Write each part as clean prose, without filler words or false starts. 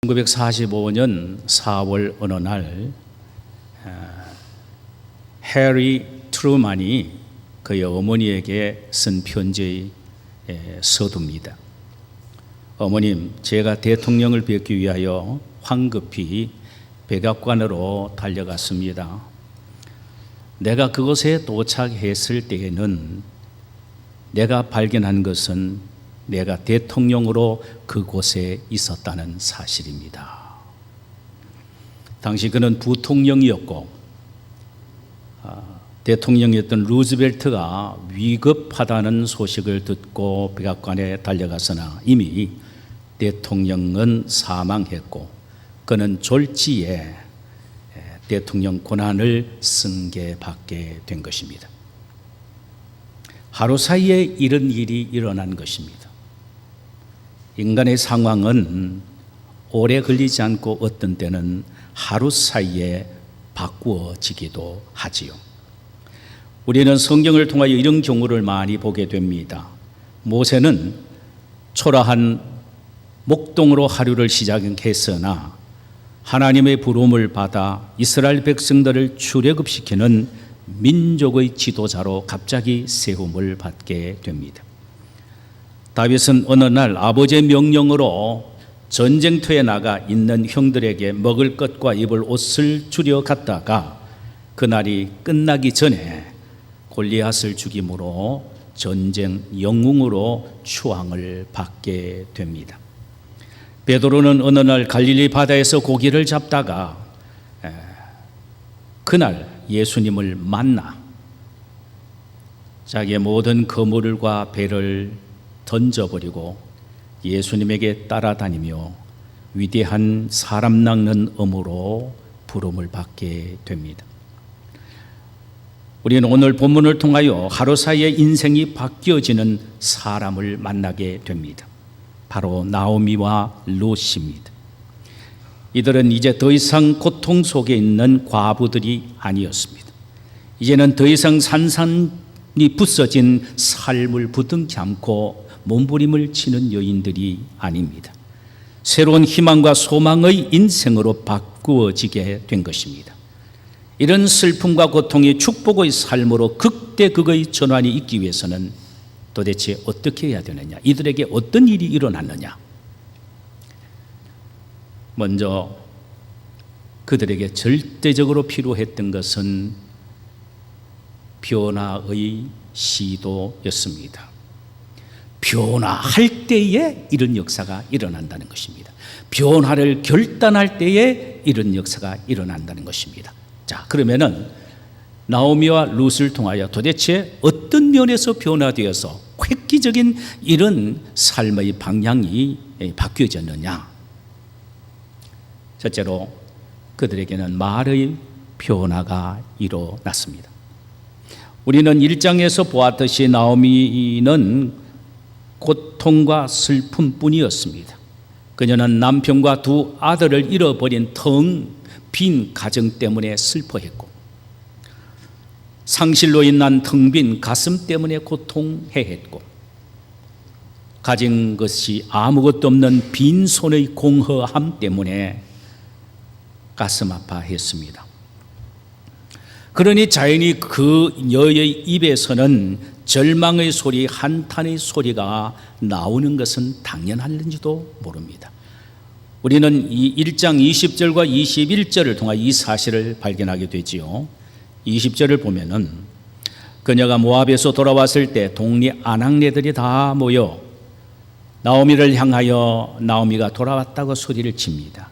1945년 4월 어느 날 해리 트루만이 그의 어머니에게 쓴 편지의 서두입니다. 어머님, 제가 대통령을 뵙기 위하여 황급히 백악관으로 달려갔습니다. 내가 그곳에 도착했을 때에는 내가 발견한 것은 내가 대통령으로 그곳에 있었다는 사실입니다. 당시 그는 부통령이었고 대통령이었던 루즈벨트가 위급하다는 소식을 듣고 백악관에 달려갔으나 이미 대통령은 사망했고 그는 졸지에 대통령 권한을 승계받게 된 것입니다. 하루 사이에 이런 일이 일어난 것입니다. 인간의 상황은 오래 걸리지 않고 어떤 때는 하루 사이에 바꾸어지기도 하지요. 우리는 성경을 통하여 이런 경우를 많이 보게 됩니다. 모세는 초라한 목동으로 하루를 시작했으나 하나님의 부름을 받아 이스라엘 백성들을 출애굽시키는 민족의 지도자로 갑자기 세움을 받게 됩니다. 다윗은 어느 날 아버지의 명령으로 전쟁터에 나가 있는 형들에게 먹을 것과 입을 옷을 주려 갔다가 그날이 끝나기 전에 골리앗을 죽임으로 전쟁 영웅으로 추앙을 받게 됩니다. 베드로는 어느 날 갈릴리 바다에서 고기를 잡다가 그날 예수님을 만나 자기의 모든 그물과 배를 던져버리고 예수님에게 따라다니며 위대한 사람 낚는 엄으로 부름을 받게 됩니다. 우리는 오늘 본문을 통하여 하루 사이에 인생이 바뀌어지는 사람을 만나게 됩니다. 바로 나오미와 룻입니다. 이들은 이제 더 이상 고통 속에 있는 과부들이 아니었습니다. 이제는 더 이상 산산이 부서진 삶을 부둥지 않고 몸부림을 치는 여인들이 아닙니다. 새로운 희망과 소망의 인생으로 바꾸어지게 된 것입니다. 이런 슬픔과 고통이 축복의 삶으로 극대극의 전환이 있기 위해서는 도대체 어떻게 해야 되느냐? 이들에게 어떤 일이 일어났느냐? 먼저 그들에게 절대적으로 필요했던 것은 변화의 시도였습니다. 변화할 때에 이런 역사가 일어난다는 것입니다. 변화를 결단할 때에 이런 역사가 일어난다는 것입니다. 자, 그러면은 나오미와 룻을 통하여 도대체 어떤 면에서 변화되어서 획기적인 이런 삶의 방향이 바뀌어졌느냐? 첫째로 그들에게는 말의 변화가 일어났습니다. 우리는 1장에서 보았듯이 나오미는 고통과 슬픔뿐이었습니다. 그녀는 남편과 두 아들을 잃어버린 텅 빈 가정 때문에 슬퍼했고 상실로 인한 텅 빈 가슴 때문에 고통해했고 가진 것이 아무것도 없는 빈손의 공허함 때문에 가슴 아파했습니다. 그러니 자연히 그녀의 입에서는 절망의 소리, 한탄의 소리가 나오는 것은 당연할는지도 모릅니다. 우리는 이 1장 20절과 21절을 통해 이 사실을 발견하게 되지요. 20절을 보면은 그녀가 모압에서 돌아왔을 때 동리 아낙네들이 다 모여 나오미를 향하여 나오미가 돌아왔다고 소리를 칩니다.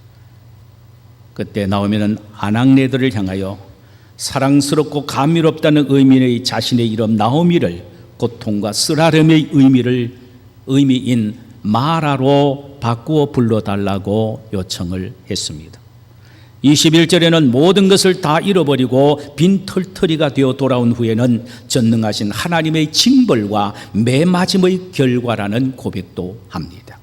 그때 나오미는 아낙네들을 향하여 사랑스럽고 감미롭다는 의미의 자신의 이름 나오미를 고통과 쓰라름의 의미인 마라로 바꾸어 불러달라고 요청을 했습니다. 21절에는 모든 것을 다 잃어버리고 빈털터리가 되어 돌아온 후에는 전능하신 하나님의 징벌과 매맞음의 결과라는 고백도 합니다.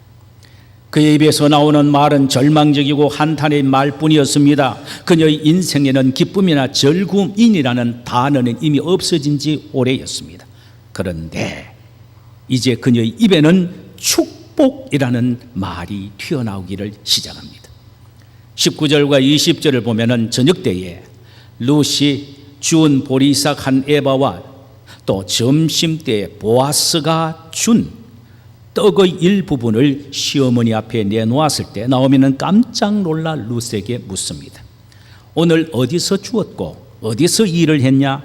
그의 입에서 나오는 말은 절망적이고 한탄의 말뿐이었습니다. 그녀의 인생에는 기쁨이나 즐거움이라는 단어는 이미 없어진 지 오래였습니다. 그런데 이제 그녀의 입에는 축복이라는 말이 튀어나오기를 시작합니다. 19절과 20절을 보면은 저녁 때에 룻이 준 보리삭 한 에바와 또 점심 때에 보아스가 준 떡의 일부분을 시어머니 앞에 내놓았을 때 나오미는 깜짝 놀라 룻에게 묻습니다. 오늘 어디서 주었고 어디서 일을 했냐?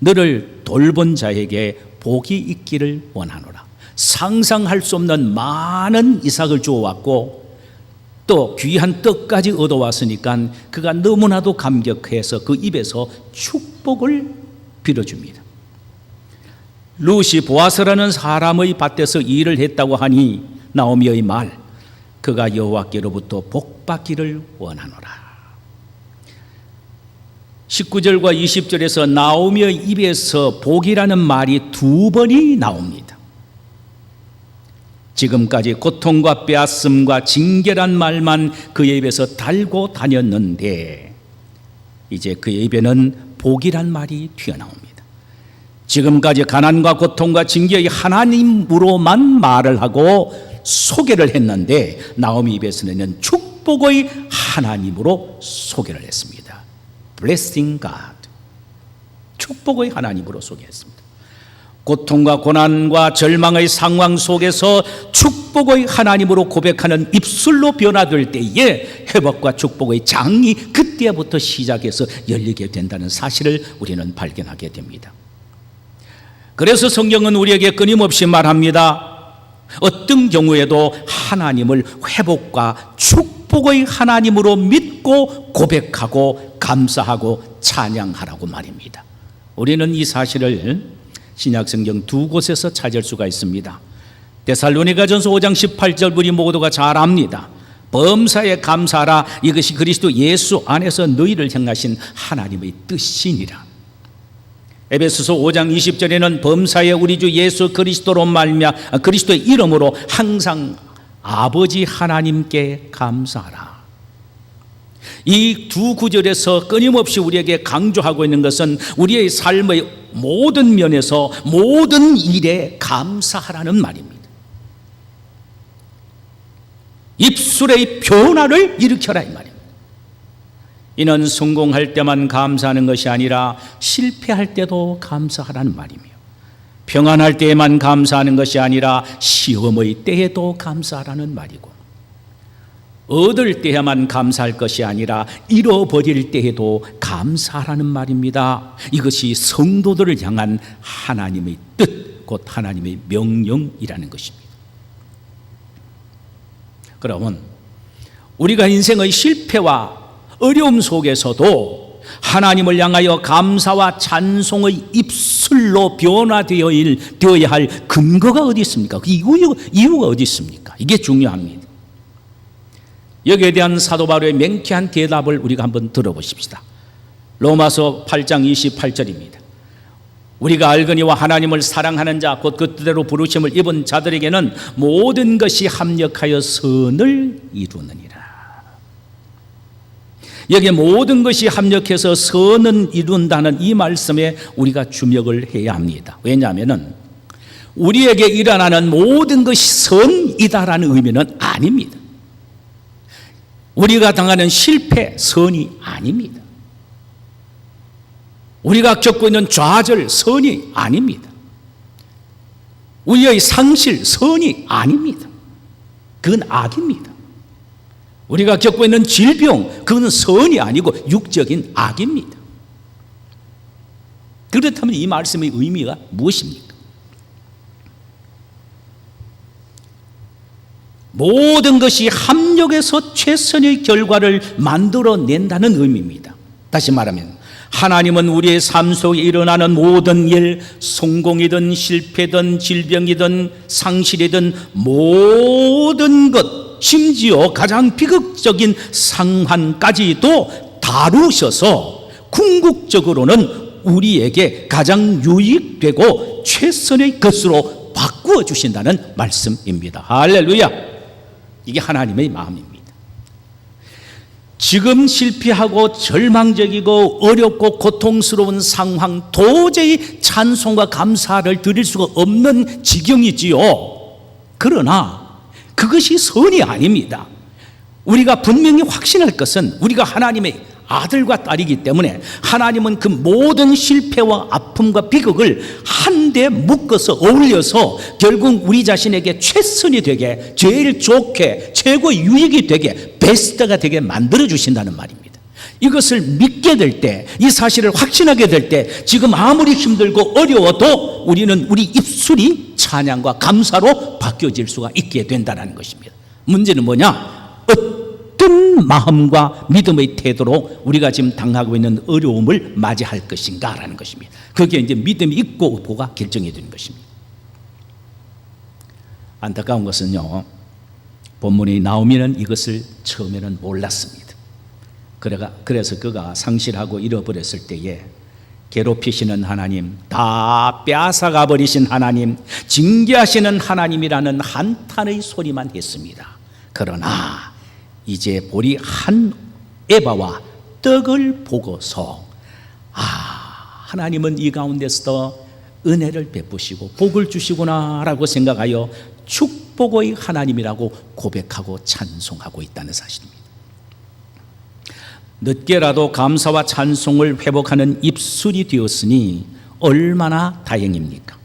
너를 돌본 자에게 복이 있기를 원하노라. 상상할 수 없는 많은 이삭을 주어왔고 또 귀한 떡까지 얻어왔으니까 그가 너무나도 감격해서 그 입에서 축복을 빌어줍니다. 룻이 보아스라는 사람의 밭에서 일을 했다고 하니 나오미의 말, 그가 여호와께로부터 복받기를 원하노라. 19절과 20절에서 나오미의 입에서 복이라는 말이 2번이 나옵니다. 지금까지 고통과 빼앗음과 징계란 말만 그의 입에서 달고 다녔는데 이제 그의 입에는 복이란 말이 튀어나옵니다. 지금까지 가난과 고통과 징계의 하나님으로만 말을 하고 소개를 했는데 나오미 입에서는 축복의 하나님으로 소개를 했습니다. Blessing God, 축복의 하나님으로 소개했습니다. 고통과 고난과 절망의 상황 속에서 축복의 하나님으로 고백하는 입술로 변화될 때에 회복과 축복의 장이 그때부터 시작해서 열리게 된다는 사실을 우리는 발견하게 됩니다. 그래서 성경은 우리에게 끊임없이 말합니다. 어떤 경우에도 하나님을 회복과 축복의 하나님으로 믿고 고백하고 감사하고 찬양하라고 말입니다. 우리는 이 사실을 신약성경 2곳에서 찾을 수가 있습니다. 데살로니가전서 5장 18절 우리 모두가 잘 압니다. 범사에 감사하라, 이것이 그리스도 예수 안에서 너희를 향하신 하나님의 뜻이니라. 에베소서 5장 20절에는 범사에 우리 주 예수 그리스도로 말미암아 그리스도의 이름으로 항상 아버지 하나님께 감사하라. 이 2구절에서 끊임없이 우리에게 강조하고 있는 것은 우리의 삶의 모든 면에서 모든 일에 감사하라는 말입니다. 입술의 변화를 일으켜라 이 말입니다. 이는 성공할 때만 감사하는 것이 아니라 실패할 때도 감사하라는 말이며, 평안할 때에만 감사하는 것이 아니라 시험의 때에도 감사하라는 말이고, 얻을 때에만 감사할 것이 아니라 잃어버릴 때에도 감사하라는 말입니다. 이것이 성도들을 향한 하나님의 뜻, 곧 하나님의 명령이라는 것입니다. 그러면 우리가 인생의 실패와 어려움 속에서도 하나님을 향하여 감사와 찬송의 입술로 변화되어야 할 근거가 어디 있습니까? 그 이유가 어디 있습니까? 이게 중요합니다. 여기에 대한 사도 바울의 명쾌한 대답을 우리가 한번 들어보십시다. 로마서 8장 28절입니다. 우리가 알거니와 하나님을 사랑하는 자 곧 그 뜻대로 부르심을 입은 자들에게는 모든 것이 합력하여 선을 이루느니라. 여기에 모든 것이 합력해서 선은 이룬다는 이 말씀에 우리가 주목을 해야 합니다. 왜냐하면 우리에게 일어나는 모든 것이 선이다라는 의미는 아닙니다. 우리가 당하는 실패, 선이 아닙니다. 우리가 겪고 있는 좌절, 선이 아닙니다. 우리의 상실, 선이 아닙니다. 그건 악입니다. 우리가 겪고 있는 질병, 그건 선이 아니고 육적인 악입니다. 그렇다면 이 말씀의 의미가 무엇입니까? 모든 것이 합력해서 최선의 결과를 만들어낸다는 의미입니다. 다시 말하면 하나님은 우리의 삶 속에 일어나는 모든 일, 성공이든 실패든 질병이든 상실이든 모든 것, 심지어 가장 비극적인 상황까지도 다루셔서 궁극적으로는 우리에게 가장 유익되고 최선의 것으로 바꾸어 주신다는 말씀입니다. 할렐루야! 이게 하나님의 마음입니다. 지금 실패하고 절망적이고 어렵고 고통스러운 상황, 도저히 찬송과 감사를 드릴 수가 없는 지경이지요. 그러나 그것이 선이 아닙니다. 우리가 분명히 확신할 것은 우리가 하나님의 아들과 딸이기 때문에 하나님은 그 모든 실패와 아픔과 비극을 한데 묶어서 어울려서 결국 우리 자신에게 최선이 되게, 제일 좋게, 최고 유익이 되게, 베스트가 되게 만들어 주신다는 말입니다. 이것을 믿게 될 때, 이 사실을 확신하게 될 때, 지금 아무리 힘들고 어려워도 우리는 우리 입술이 찬양과 감사로 바뀌어질 수가 있게 된다는 것입니다. 문제는 뭐냐? 어떤 마음과 믿음의 태도로 우리가 지금 당하고 있는 어려움을 맞이할 것인가라는 것입니다. 그게 이제 믿음이 있고 없고가 결정이 되는 것입니다. 안타까운 것은요, 본문의 나오미는 이것을 처음에는 몰랐습니다. 그래서 그가 상실하고 잃어버렸을 때에 괴롭히시는 하나님, 다 빼앗아가 버리신 하나님, 징계하시는 하나님이라는 한탄의 소리만 했습니다. 그러나 이제 보리 한 에바와 떡을 보고서 하나님은 이 가운데서 은혜를 베푸시고 복을 주시구나라고 생각하여 축복의 하나님이라고 고백하고 찬송하고 있다는 사실입니다. 늦게라도 감사와 찬송을 회복하는 입술이 되었으니 얼마나 다행입니까?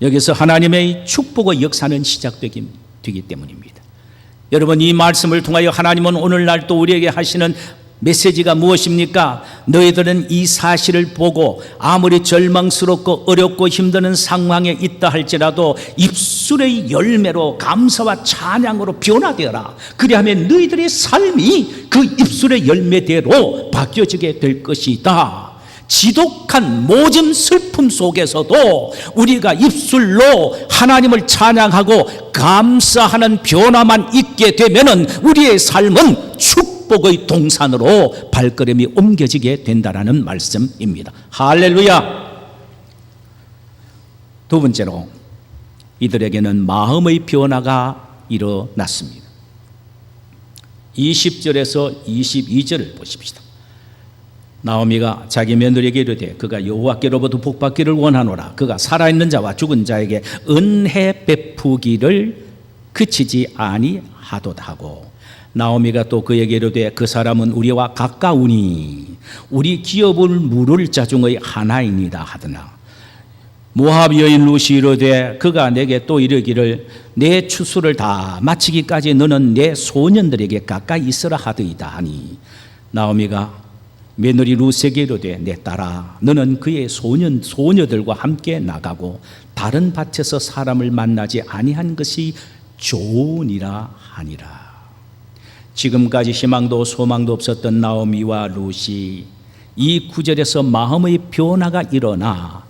여기서 하나님의 축복의 역사는 시작되기 때문입니다. 여러분, 이 말씀을 통하여 하나님은 오늘날 또 우리에게 하시는 메시지가 무엇입니까? 너희들은 이 사실을 보고 아무리 절망스럽고 어렵고 힘드는 상황에 있다 할지라도 입술의 열매로 감사와 찬양으로 변화되어라. 그리하면 너희들의 삶이 그 입술의 열매대로 바뀌어지게 될 것이다. 지독한 모진 슬픔 속에서도 우리가 입술로 하나님을 찬양하고 감사하는 변화만 있게 되면은 우리의 삶은 축복의 동산으로 발걸음이 옮겨지게 된다라는 말씀입니다. 할렐루야. 두 번째로 이들에게는 마음의 변화가 일어났습니다. 20절에서 22절을 보십시다. 나오미가 자기 며느리에게 이르되 그가 여호와께로부터 복받기를 원하노라. 그가 살아있는 자와 죽은 자에게 은혜 베푸기를 그치지 아니하도다 하고, 나오미가 또 그에게 이르되 그 사람은 우리와 가까우니 우리 기업을 물을 자 중의 하나이니다 하더나, 모압 여인 루시 이르되 그가 내게 또 이르기를 내 추수를 다 마치기까지 너는 내 소년들에게 가까이 있으라 하더이다 하니, 나오미가 며느리 루세게 이르되 내 딸아, 너는 그의 소녀들과 함께 나가고 다른 밭에서 사람을 만나지 아니한 것이 좋으니라 하니라. 지금까지 희망도 소망도 없었던 나오미와 루시, 이 구절에서 마음의 변화가 일어나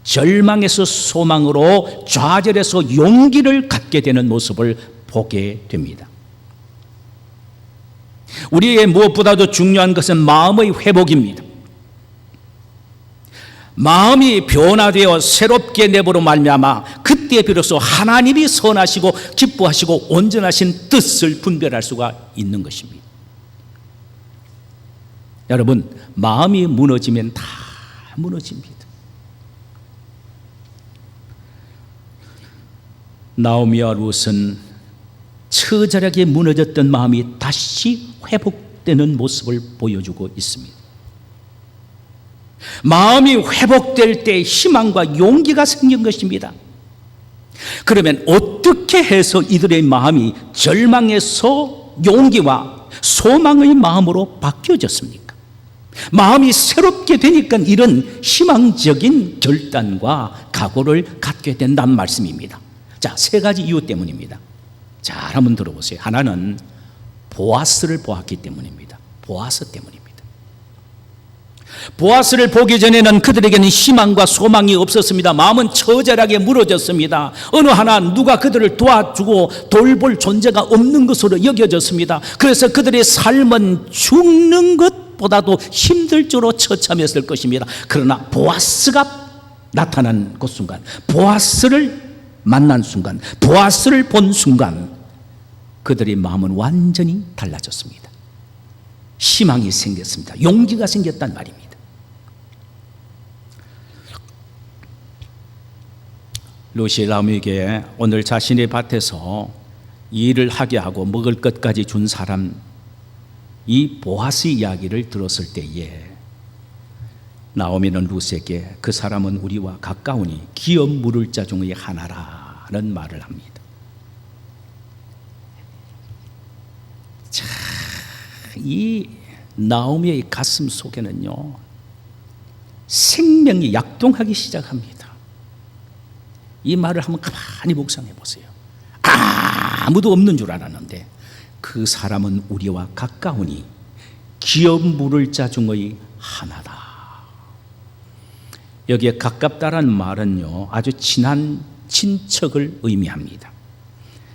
절망에서 소망으로, 좌절에서 용기를 갖게 되는 모습을 보게 됩니다. 우리의 무엇보다도 중요한 것은 마음의 회복입니다. 마음이 변화되어 새롭게 내버려 말미암아 그때 비로소 하나님이 선하시고 기뻐하시고 온전하신 뜻을 분별할 수가 있는 것입니다. 여러분, 마음이 무너지면 다 무너집니다. 나오미와 룻은 처절하게 무너졌던 마음이 다시 회복되는 모습을 보여주고 있습니다. 마음이 회복될 때 희망과 용기가 생긴 것입니다. 그러면 어떻게 해서 이들의 마음이 절망에서 용기와 소망의 마음으로 바뀌어졌습니까? 마음이 새롭게 되니까 이런 희망적인 결단과 각오를 갖게 된다는 말씀입니다. 자, 세 가지 이유 때문입니다. 잘 한번 들어보세요. 하나는 보아스를 보았기 때문입니다. 보아스 때문입니다. 보아스를 보기 전에는 그들에게는 희망과 소망이 없었습니다. 마음은 처절하게 무너졌습니다. 어느 하나 누가 그들을 도와주고 돌볼 존재가 없는 것으로 여겨졌습니다. 그래서 그들의 삶은 죽는 것보다도 힘들 줄로 처참했을 것입니다. 그러나 보아스가 나타난 그 순간, 보아스를 만난 순간, 보아스를 본 순간 그들의 마음은 완전히 달라졌습니다. 희망이 생겼습니다. 용기가 생겼단 말입니다. 루시 나오미에게 오늘 자신의 밭에서 일을 하게 하고 먹을 것까지 준 사람, 이 보아스 이야기를 들었을 때에 나오미는 룻에게 그 사람은 우리와 가까우니 기업 물을 자 중의 하나라는 말을 합니다. 자, 이 나오미의 가슴 속에는요, 생명이 약동하기 시작합니다. 이 말을 한번 가만히 묵상해 보세요. 아무도 없는 줄 알았는데 그 사람은 우리와 가까우니 기업 물을 자 중의 하나다. 여기에 가깝다란 말은요, 아주 친한 친척을 의미합니다.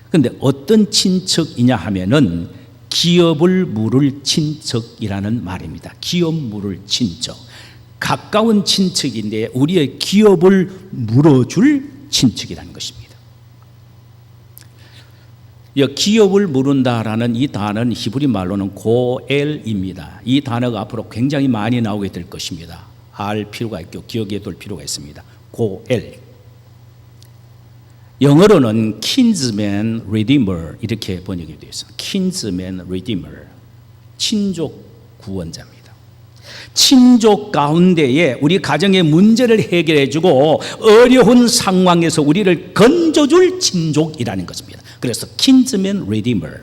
그런데 어떤 친척이냐 하면은 기업을 물을 친척이라는 말입니다. 기업 물을 친척, 가까운 친척인데 우리의 기업을 물어줄 친척이라는 것입니다. 기업을 물은다라는 이 단어는 히브리 말로는 고엘입니다. 이 단어가 앞으로 굉장히 많이 나오게 될 것입니다. 알 필요가 있고 기억해 둘 필요가 있습니다. 고엘. 영어로는 kinsman redeemer 이렇게 번역이 되어 있습니다. kinsman redeemer, 친족 구원자입니다. 친족 가운데에 우리 가정의 문제를 해결해주고 어려운 상황에서 우리를 건져줄 친족이라는 것입니다. 그래서 kinsman redeemer.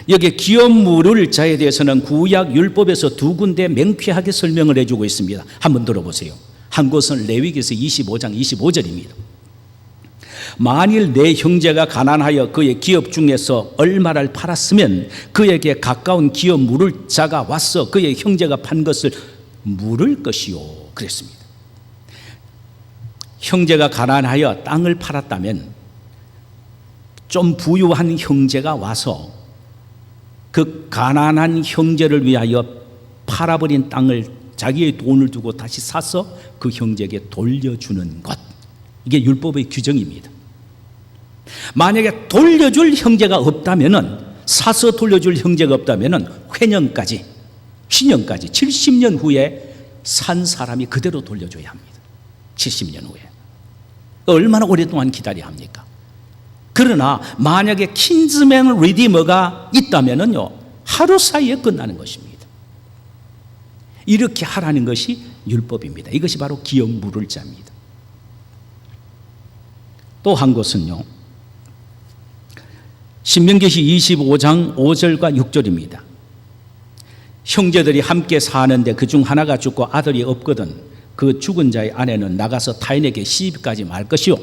여기 기업 물을 자에 대해서는 구약 율법에서 두 군데 명쾌하게 설명을 해주고 있습니다. 한번 들어보세요. 한 곳은 레위기서 25장 25절입니다. 만일 내 형제가 가난하여 그의 기업 중에서 얼마를 팔았으면 그에게 가까운 기업 물을 자가 와서 그의 형제가 판 것을 물을 것이요 그랬습니다. 형제가 가난하여 땅을 팔았다면 좀 부유한 형제가 와서 그 가난한 형제를 위하여 팔아버린 땅을 자기의 돈을 두고 다시 사서 그 형제에게 돌려주는 것, 이게 율법의 규정입니다. 만약에 돌려줄 형제가 없다면은, 사서 돌려줄 형제가 없다면은 회년까지 70년 후에 산 사람이 그대로 돌려줘야 합니다. 70년 후에. 얼마나 오랫동안 기다려야 합니까? 그러나 만약에 킨즈맨 리디머가 있다면은요, 하루 사이에 끝나는 것입니다. 이렇게 하라는 것이 율법입니다. 이것이 바로 기업 물을 자입니다. 또 한 곳은요, 신명기시 25장 5절과 6절입니다. 형제들이 함께 사는데 그중 하나가 죽고 아들이 없거든 그 죽은 자의 아내는 나가서 타인에게 시집가지 말 것이요,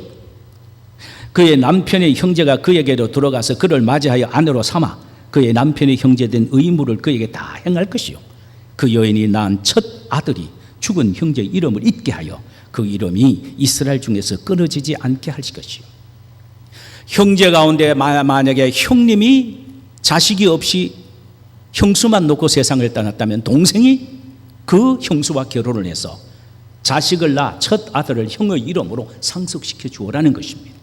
그의 남편의 형제가 그에게로 들어가서 그를 맞이하여 아내로 삼아 그의 남편의 형제된 의무를 그에게 다 행할 것이요, 그 여인이 낳은 첫 아들이 죽은 형제의 이름을 잊게 하여 그 이름이 이스라엘 중에서 끊어지지 않게 할 것이요, 형제 가운데 만약에 형님이 자식이 없이 형수만 놓고 세상을 떠났다면 동생이 그 형수와 결혼을 해서 자식을 낳아 첫 아들을 형의 이름으로 상속시켜 주어라는 것입니다.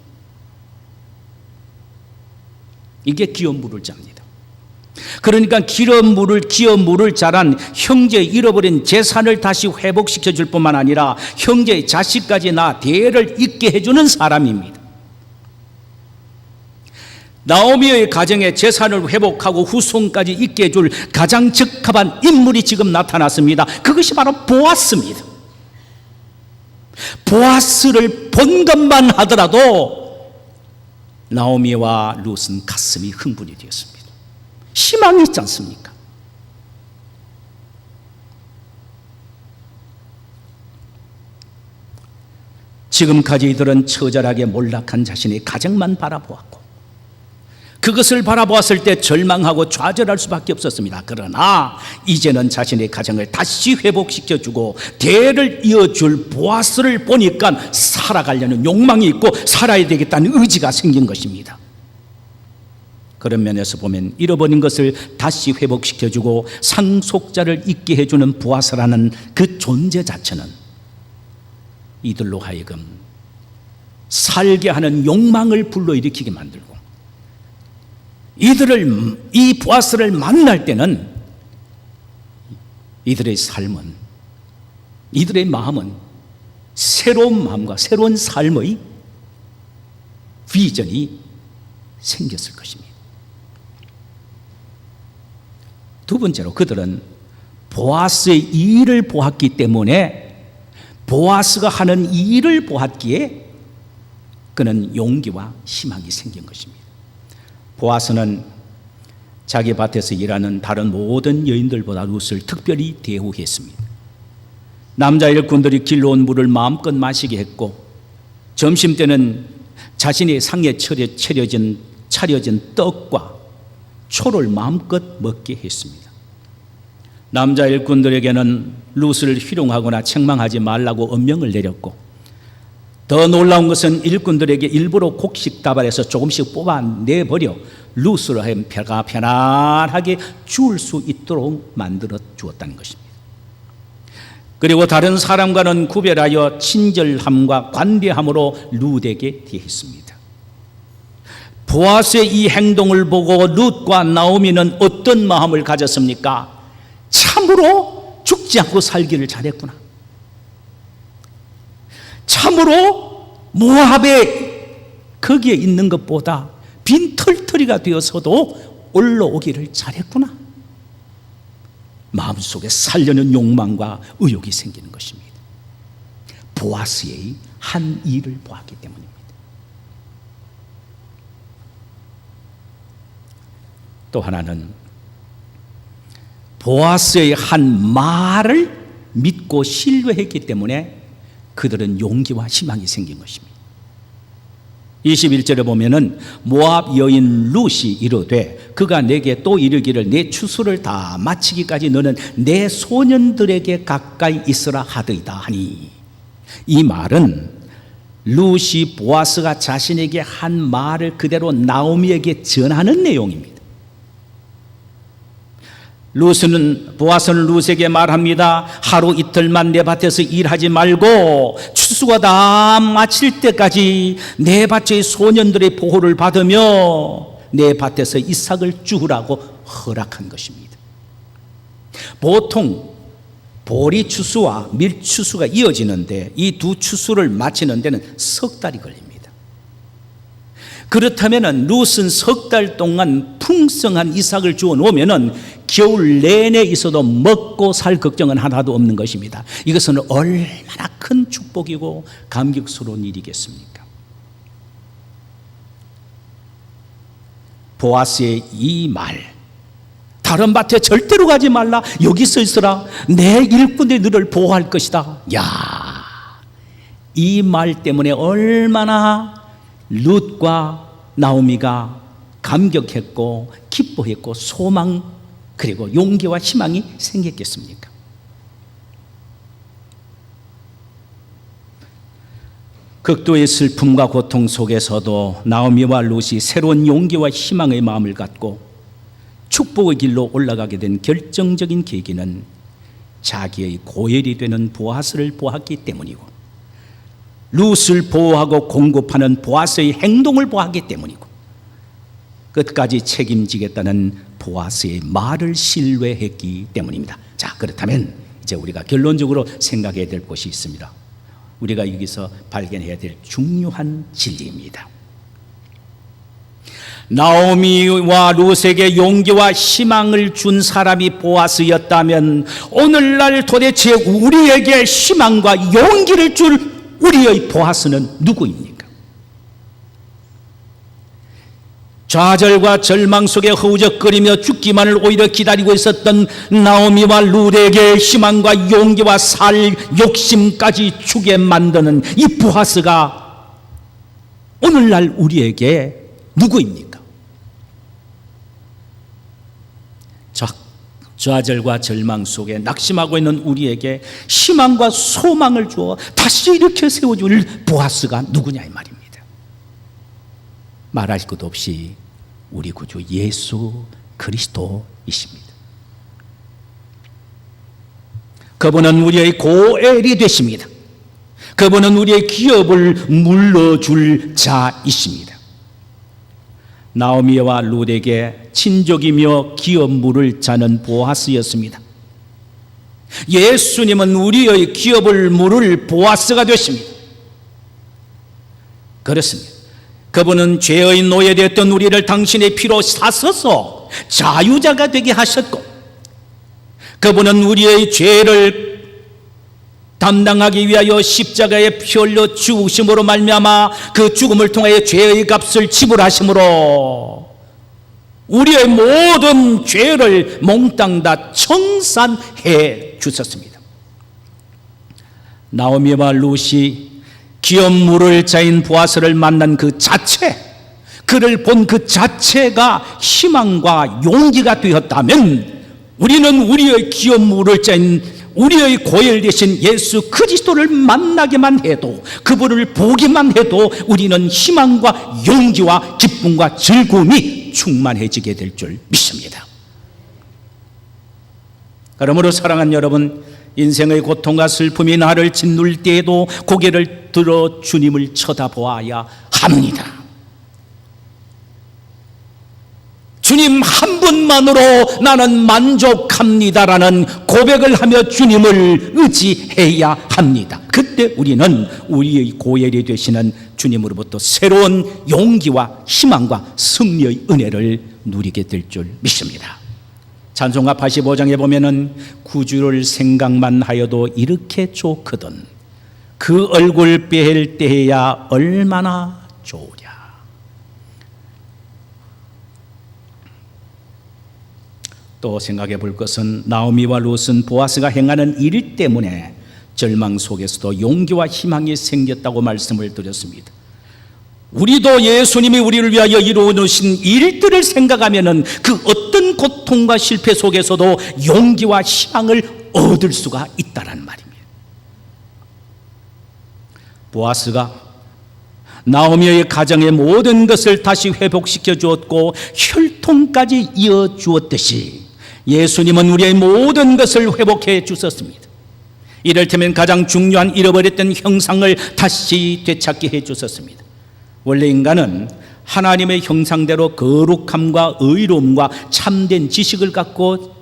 이게 기업 물을 자입니다. 그러니까 기업 물을 자란 형제의 잃어버린 재산을 다시 회복시켜 줄 뿐만 아니라 형제의 자식까지 낳아 대를 잇게 해주는 사람입니다. 나오미의 가정에 재산을 회복하고 후손까지 잇게 해줄 가장 적합한 인물이 지금 나타났습니다. 그것이 바로 보아스입니다. 보아스를 본 것만 하더라도 나오미와 룻은 가슴이 흥분이 되었습니다. 희망이 있지 않습니까? 지금까지 이들은 처절하게 몰락한 자신의 가정만 바라보았고 그것을 바라보았을 때 절망하고 좌절할 수밖에 없었습니다. 그러나 이제는 자신의 가정을 다시 회복시켜주고 대를 이어줄 보아스를 보니까 살아가려는 욕망이 있고 살아야 되겠다는 의지가 생긴 것입니다. 그런 면에서 보면 잃어버린 것을 다시 회복시켜주고 상속자를 있게 해주는 보아스라는 그 존재 자체는 이들로 하여금 살게 하는 욕망을 불러일으키게 만들고, 이 보아스를 만날 때는 이들의 삶은, 이들의 마음은 새로운 마음과 새로운 삶의 비전이 생겼을 것입니다. 두 번째로 그들은 보아스의 일을 보았기 때문에 보아스가 하는 일을 보았기에 그는 용기와 희망이 생긴 것입니다. 보아스는 자기 밭에서 일하는 다른 모든 여인들보다 룻을 특별히 대우했습니다. 남자 일꾼들이 길러온 물을 마음껏 마시게 했고 점심때는 자신의 상에 차려진 떡과 초를 마음껏 먹게 했습니다. 남자 일꾼들에게는 룻을 희롱하거나 책망하지 말라고 엄명을 내렸고 더 놀라운 것은 일꾼들에게 일부러 곡식 다발에서 조금씩 뽑아내버려 룻으로 하여금 배가 편안하게 죽을 수 있도록 만들어 주었다는 것입니다. 그리고 다른 사람과는 구별하여 친절함과 관대함으로 룻에게 대했습니다. 보아스의 이 행동을 보고 룻과 나오미는 어떤 마음을 가졌습니까? 참으로 죽지 않고 살기를 잘했구나. 참으로 모압에 거기에 있는 것보다 빈털터리가 되어서도 올라오기를 잘했구나. 마음속에 살려는 욕망과 의욕이 생기는 것입니다. 보아스의 한 일을 보았기 때문입니다. 또 하나는 보아스의 한 말을 믿고 신뢰했기 때문에 그들은 용기와 희망이 생긴 것입니다. 21절에 보면은 모압 여인 룻이 이르되 그가 내게 또 이르기를 내 추수를 다 마치기까지 너는 내 소년들에게 가까이 있으라 하더이다 하니, 이 말은 룻이 보아스가 자신에게 한 말을 그대로 나오미에게 전하는 내용입니다. 보아스는 룻에게 말합니다. 하루 이틀만 내 밭에서 일하지 말고 추수가 다 마칠 때까지 내 밭의 소년들의 보호를 받으며 내 밭에서 이삭을 주우라고 허락한 것입니다. 보통 보리 추수와 밀 추수가 이어지는데 이 두 추수를 마치는 데는 석 달이 걸립니다. 그렇다면 룻은 석 달 동안 풍성한 이삭을 주워 놓으면 겨울 내내 있어도 먹고 살 걱정은 하나도 없는 것입니다. 이것은 얼마나 큰 축복이고 감격스러운 일이겠습니까? 보아스의 이 말, 다른 밭에 절대로 가지 말라, 여기서 있으라, 내 일꾼들이 너를 보호할 것이다. 야, 이 말 때문에 얼마나 룻과 나오미가 감격했고 기뻐했고 소망 그리고 용기와 희망이 생겼겠습니까? 극도의 슬픔과 고통 속에서도 나오미와 룻이 새로운 용기와 희망의 마음을 갖고 축복의 길로 올라가게 된 결정적인 계기는 자기의 고열이 되는 보아스를 보았기 때문이고 룻을 보호하고 공급하는 보아스의 행동을 보았기 때문이고 끝까지 책임지겠다는 보아스의 말을 신뢰했기 때문입니다. 자, 그렇다면 이제 우리가 결론적으로 생각해야 될 것이 있습니다. 우리가 여기서 발견해야 될 중요한 진리입니다. 나오미와 룻에게 용기와 희망을 준 사람이 보아스였다면 오늘날 도대체 우리에게 희망과 용기를 줄 우리의 보아스는 누구입니까? 좌절과 절망 속에 허우적거리며 죽기만을 오히려 기다리고 있었던 나오미와 룻에게 희망과 용기와 살 욕심까지 주게 만드는 이 보아스가 오늘날 우리에게 누구입니까? 좌절과 절망 속에 낙심하고 있는 우리에게 희망과 소망을 주어 다시 일으켜 세워줄 보아스가 누구냐 이 말입니다. 말할 것 없이 우리 구주 예수 그리스도이십니다. 그분은 우리의 고엘이 되십니다. 그분은 우리의 기업을 물러줄 자이십니다. 나오미와 룻에게 친족이며 기업 물을 자는 보아스였습니다. 예수님은 우리의 기업을 물을 보아스가 되십니다. 그렇습니다. 그분은 죄의 노예되었던 우리를 당신의 피로 사서서 자유자가 되게 하셨고, 그분은 우리의 죄를 담당하기 위하여 십자가에 피 흘려 죽으심으로 말미암아 그 죽음을 통하여 죄의 값을 지불하심으로 우리의 모든 죄를 몽땅 다 청산해 주셨습니다. 나오미와 룻이 기업 물을 자인 보아스를 만난 그 자체, 그를 본 그 자체가 희망과 용기가 되었다면, 우리는 우리의 기업 물을 자인 우리의 고엘 되신 예수 그리스도를 만나기만 해도, 그분을 보기만 해도 우리는 희망과 용기와 기쁨과 즐거움이 충만해지게 될 줄 믿습니다. 그러므로 사랑하는 여러분, 인생의 고통과 슬픔이 나를 짓눌 때에도 고개를 들어 주님을 쳐다보아야 합니다. 주님 한 분만으로 나는 만족합니다라는 고백을 하며 주님을 의지해야 합니다. 그때 우리는 우리의 고엘이 되시는 주님으로부터 새로운 용기와 희망과 승리의 은혜를 누리게 될 줄 믿습니다. 찬송가 85장에 보면은 구주를 생각만 하여도 이렇게 좋거든 그 얼굴 뵐 때야 얼마나 좋으랴. 또 생각해 볼 것은, 나오미와 룻은 보아스가 행하는 일 때문에 절망 속에서도 용기와 희망이 생겼다고 말씀을 드렸습니다. 우리도 예수님이 우리를 위하여 이루어 놓으신 일들을 생각하면은 그 어떤 고통과 실패 속에서도 용기와 희망을 얻을 수가 있다는 말입니다. 보아스가 나오미의 가정의 모든 것을 다시 회복시켜 주었고 혈통까지 이어 주었듯이 예수님은 우리의 모든 것을 회복해 주셨습니다. 이를테면 가장 중요한 잃어버렸던 형상을 다시 되찾게 해 주셨습니다. 원래 인간은 하나님의 형상대로 거룩함과 의로움과 참된 지식을 갖고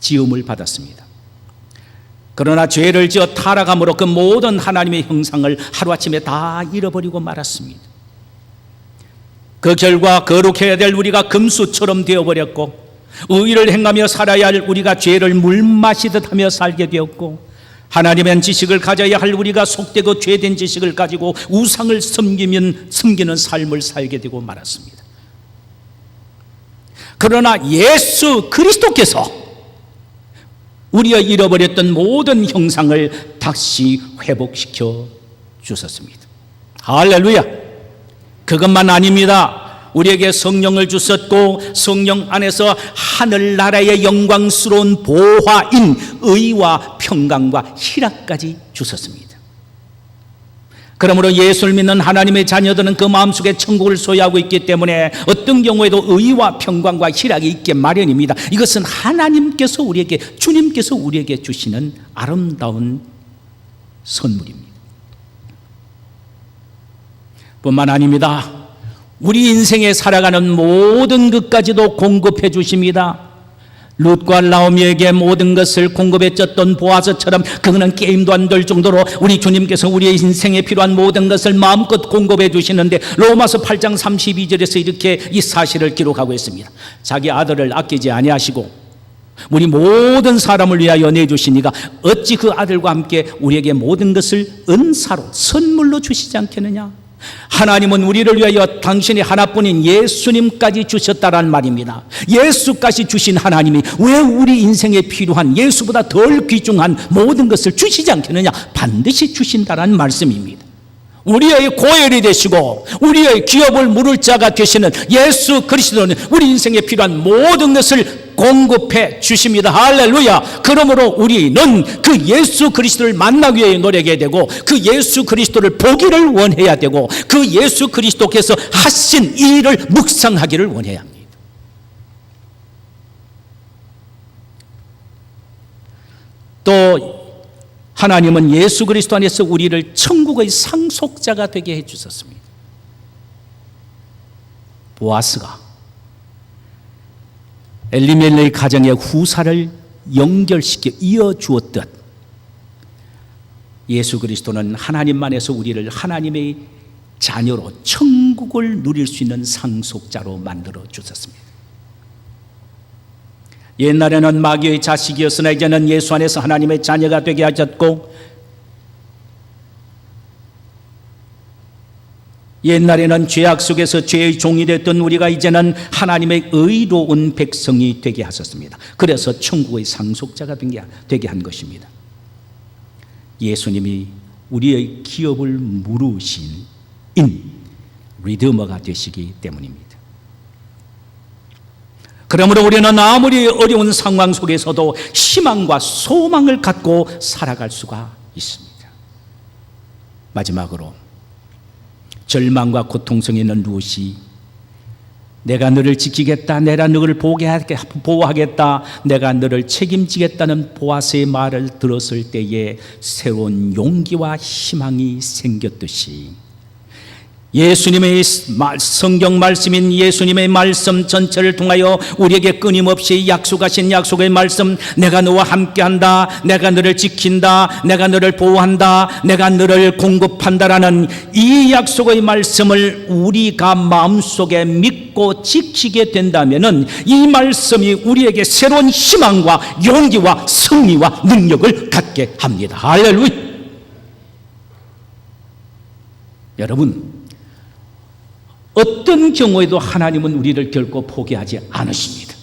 지음을 받았습니다. 그러나 죄를 지어 타락함으로 그 모든 하나님의 형상을 하루아침에 다 잃어버리고 말았습니다. 그 결과 거룩해야 될 우리가 금수처럼 되어버렸고, 의를 행하며 살아야 할 우리가 죄를 물 마시듯 하며 살게 되었고, 하나님의 지식을 가져야 할 우리가 속되고 죄된 지식을 가지고 우상을 섬기는 삶을 살게 되고 말았습니다. 그러나 예수 그리스도께서 우리가 잃어버렸던 모든 형상을 다시 회복시켜 주셨습니다. 할렐루야. 그것만 아닙니다. 우리에게 성령을 주셨고 성령 안에서 하늘나라의 영광스러운 보화인 의와 평강과 희락까지 주셨습니다. 그러므로 예수를 믿는 하나님의 자녀들은 그 마음속에 천국을 소유하고 있기 때문에 어떤 경우에도 의와 평강과 희락이 있게 마련입니다. 이것은 하나님께서 우리에게, 주님께서 우리에게 주시는 아름다운 선물입니다. 뿐만 아닙니다. 우리 인생에 살아가는 모든 것까지도 공급해 주십니다. 룻과 나오미에게 모든 것을 공급해 줬던 보아스처럼 그는 게임도 안 될 정도로 우리 주님께서 우리의 인생에 필요한 모든 것을 마음껏 공급해 주시는데, 로마서 8장 32절에서 이렇게 이 사실을 기록하고 있습니다. 자기 아들을 아끼지 아니하시고 우리 모든 사람을 위하여 내주시니가 어찌 그 아들과 함께 우리에게 모든 것을 은사로 선물로 주시지 않겠느냐. 하나님은 우리를 위하여 당신이 하나뿐인 예수님까지 주셨다란 말입니다. 예수까지 주신 하나님이 왜 우리 인생에 필요한 예수보다 덜 귀중한 모든 것을 주시지 않겠느냐. 반드시 주신다란 말씀입니다. 우리의 고엘이 되시고 우리의 기업을 물을 자가 되시는 예수 그리스도는 우리 인생에 필요한 모든 것을 공급해 주십니다. 할렐루야. 그러므로 우리는 그 예수 그리스도를 만나기 위해 노력해야 되고, 그 예수 그리스도를 보기를 원해야 되고, 그 예수 그리스도께서 하신 일을 묵상하기를 원해야 합니다. 또 하나님은 예수 그리스도 안에서 우리를 천국의 상속자가 되게 해주셨습니다. 보아스가 엘리멜렉의 가정의 후사를 연결시켜 이어주었듯 예수 그리스도는 하나님만에서 우리를 하나님의 자녀로 천국을 누릴 수 있는 상속자로 만들어 주셨습니다. 옛날에는 마귀의 자식이었으나 이제는 예수 안에서 하나님의 자녀가 되게 하셨고, 옛날에는 죄악 속에서 죄의 종이 됐던 우리가 이제는 하나님의 의로운 백성이 되게 하셨습니다. 그래서 천국의 상속자가 되게 한 것입니다. 예수님이 우리의 기업을 물으신 리드머가 되시기 때문입니다. 그러므로 우리는 아무리 어려운 상황 속에서도 희망과 소망을 갖고 살아갈 수가 있습니다. 마지막으로 절망과 고통 속에 있는 룻이 내가 너를 지키겠다, 내가 너를 보호하겠다, 내가 너를 책임지겠다는 보아스의 말을 들었을 때에 새로운 용기와 희망이 생겼듯이 예수님의 성경 말씀인 예수님의 말씀 전체를 통하여 우리에게 끊임없이 약속하신 약속의 말씀, 내가 너와 함께한다, 내가 너를 지킨다, 내가 너를 보호한다, 내가 너를 공급한다라는 이 약속의 말씀을 우리가 마음속에 믿고 지키게 된다면은 이 말씀이 우리에게 새로운 희망과 용기와 승리와 능력을 갖게 합니다. 할렐루야. 여러분, 어떤 경우에도 하나님은 우리를 결코 포기하지 않으십니다.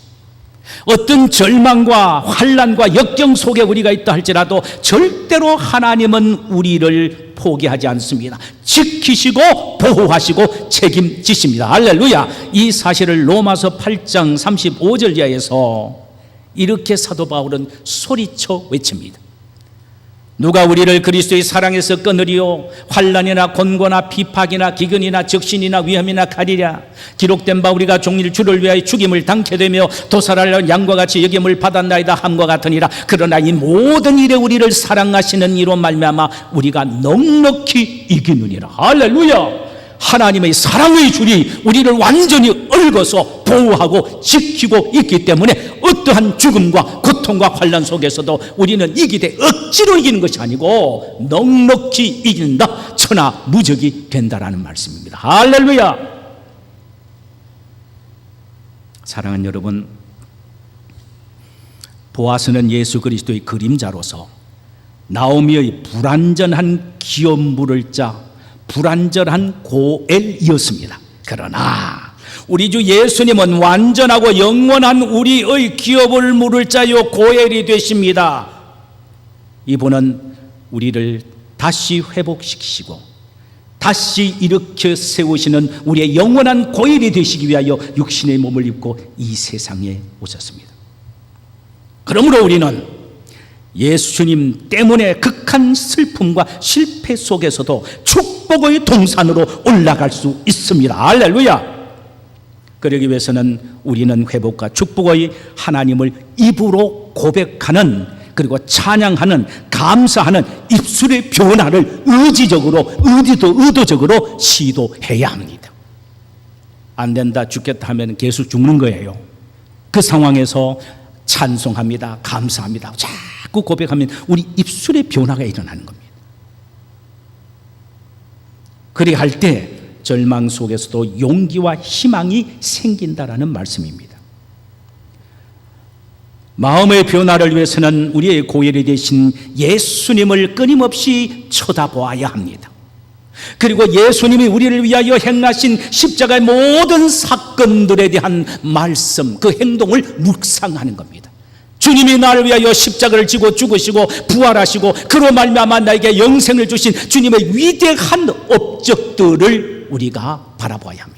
어떤 절망과 환난과 역경 속에 우리가 있다 할지라도 절대로 하나님은 우리를 포기하지 않습니다. 지키시고 보호하시고 책임지십니다. 할렐루야. 이 사실을 로마서 8장 35절 이하에서 이렇게 사도 바울은 소리쳐 외칩니다. 누가 우리를 그리스도의 사랑에서 끊으리요? 환난이나 곤고나 비박이나 기근이나 적신이나 위험이나 가리랴. 기록된 바 우리가 종일 주를 위하여 죽임을 당케 되며 도살할 양과 같이 여김을 받았나이다 함과 같으니라. 그러나 이 모든 일에 우리를 사랑하시는 이로 말미암아 우리가 넉넉히 이기느니라. 할렐루야. 하나님의 사랑의 줄이 우리를 완전히 얽어서 보호하고 지키고 있기 때문에 어떠한 죽음과 고통과 환난 속에서도 우리는 이기되 억지로 이기는 것이 아니고 넉넉히 이긴다, 천하무적이 된다라는 말씀입니다. 할렐루야. 사랑하는 여러분, 보아스는 예수 그리스도의 그림자로서 나오미의 불완전한 기업 물을 자, 불완전한 고엘이었습니다. 그러나 우리 주 예수님은 완전하고 영원한 우리의 기업을 물을 자요 고엘이 되십니다. 이분은 우리를 다시 회복시키시고 다시 일으켜 세우시는 우리의 영원한 고엘이 되시기 위하여 육신의 몸을 입고 이 세상에 오셨습니다. 그러므로 우리는 예수님 때문에 극한 슬픔과 실패 속에서도 축복의 동산으로 올라갈 수 있습니다. 할렐루야. 그러기 위해서는 우리는 회복과 축복의 하나님을 입으로 고백하는, 그리고 찬양하는, 감사하는 입술의 변화를 의도적으로 시도해야 합니다. 안 된다, 죽겠다 하면 계속 죽는 거예요. 그 상황에서 찬송합니다, 감사합니다 자꾸 고백하면 우리 입술의 변화가 일어나는 겁니다. 그리 할 때 절망 속에서도 용기와 희망이 생긴다라는 말씀입니다. 마음의 변화를 위해서는 우리의 고열이 되신 예수님을 끊임없이 쳐다보아야 합니다. 그리고 예수님이 우리를 위하여 행하신 십자가의 모든 사건들에 대한 말씀, 그 행동을 묵상하는 겁니다. 주님이 나를 위하여 십자가를 지고 죽으시고 부활하시고 그로 말미암아 나에게 영생을 주신 주님의 위대한 업적들을 우리가 바라봐야 합니다.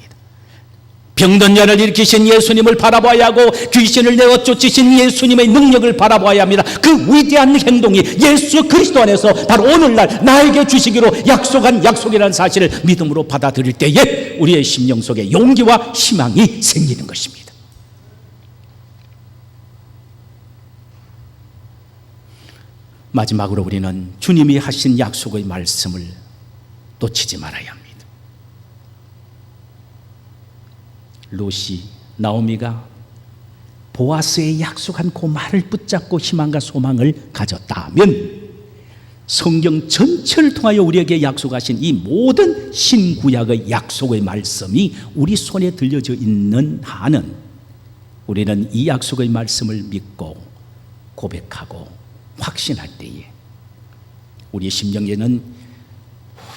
병든 자를 일으키신 예수님을 바라봐야 하고 귀신을 내어 쫓으신 예수님의 능력을 바라봐야 합니다. 그 위대한 행동이 예수 그리스도 안에서 바로 오늘날 나에게 주시기로 약속한 약속이라는 사실을 믿음으로 받아들일 때에 우리의 심령 속에 용기와 희망이 생기는 것입니다. 마지막으로 우리는 주님이 하신 약속의 말씀을 놓치지 말아야 합니다. 룻이, 나오미가 보아스의 약속한 그 말을 붙잡고 희망과 소망을 가졌다면 성경 전체를 통하여 우리에게 약속하신 이 모든 이런 신구약의 약속의 말씀이 우리 손에 들려져 있는 한은 우리는 이 약속의 말씀을 믿고 고백하고 확신할 때에 우리의 심령에는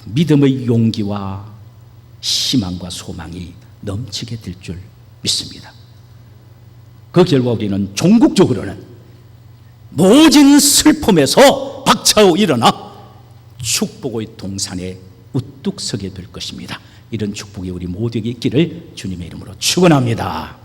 믿음의 용기와 희망과 소망이 넘치게 될 줄 믿습니다. 그 결과 우리는 종국적으로는 모진 슬픔에서 박차고 일어나 축복의 동산에 우뚝 서게 될 것입니다. 이런 축복이 우리 모두에게 있기를 주님의 이름으로 축원합니다.